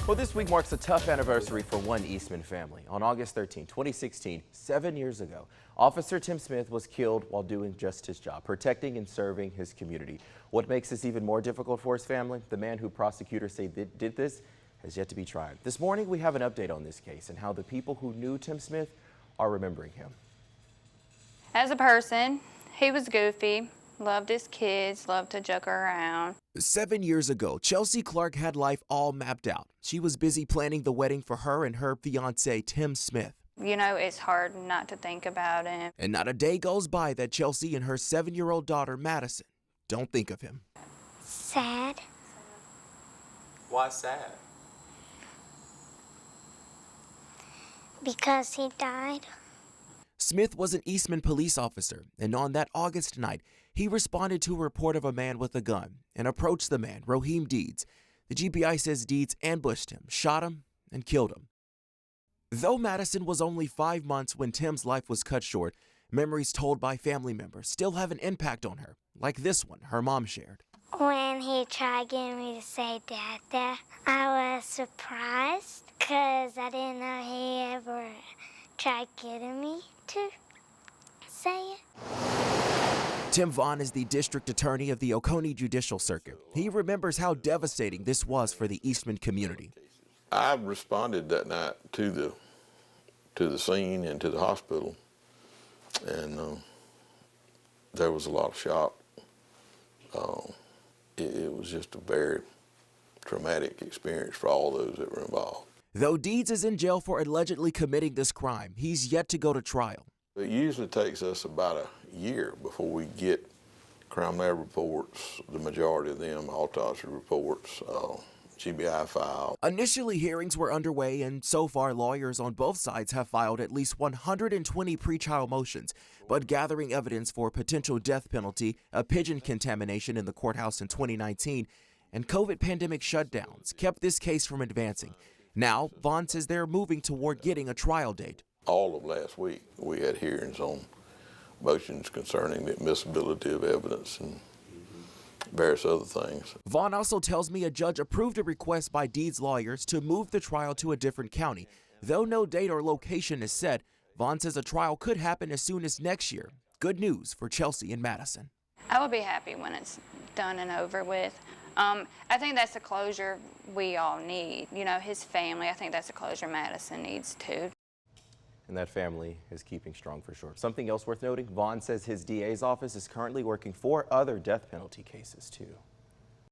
Well, this week marks a tough anniversary for one Eastman family. On August 13, 2016, 7 years ago, Officer Tim Smith was killed while doing just his job, protecting and serving his community. What makes this even more difficult for his family? The man who prosecutors say did this has yet to be tried. This morning, we have an update on this case and how the people who knew Tim Smith are remembering him. As a person, he was goofy, loved his kids, loved to joke around. 7 years ago, Chelsea Clark had life all mapped out. She was busy planning the wedding for her and her fiancé, Tim Smith. You know, it's hard not to think about him. And not a day goes by that Chelsea and her 7-year-old daughter, Madison, don't think of him. Sad. Why sad? Because he died. Smith was an Eastman police officer, and on that August night, he responded to a report of a man with a gun and approached the man, Raheem Deeds. The GBI says Deeds ambushed him, shot him, and killed him. Though Madison was only 5 months when Tim's life was cut short, memories told by family members still have an impact on her, like this one her mom shared. When he tried getting me to say Dada, I was surprised because I didn't know he ever tried getting me to say it. Tim Vaughn is the district attorney of the Oconee Judicial Circuit. He remembers how devastating this was for the Eastman community. I responded that night to the scene and to the hospital, and there was a lot of shock. It was just a very traumatic experience for all those that were involved. Though Deeds is in jail for allegedly committing this crime, he's yet to go to trial. It usually takes us about a year before we get crime lab reports, the majority of them, autopsy reports, GBI file. Initially, hearings were underway, and so far lawyers on both sides have filed at least 120 pretrial motions. But gathering evidence for potential death penalty, a pigeon contamination in the courthouse in 2019, and COVID pandemic shutdowns kept this case from advancing. Now, Vaughn says they're moving toward getting a trial date. All of last week, we had hearings on motions concerning the admissibility of evidence and various other things. Vaughn also tells me a judge approved a request by Deeds' lawyers to move the trial to a different county. Though no date or location is set, Vaughn says a trial could happen as soon as next year. Good news for Chelsea and Madison. I will be happy when it's done and over with. I think that's the closure we all need. You know, his family, I think that's the closure Madison needs too. And that family is keeping strong for sure. Something else worth noting, Vaughn says his DA's office is currently working 4 other death penalty cases too.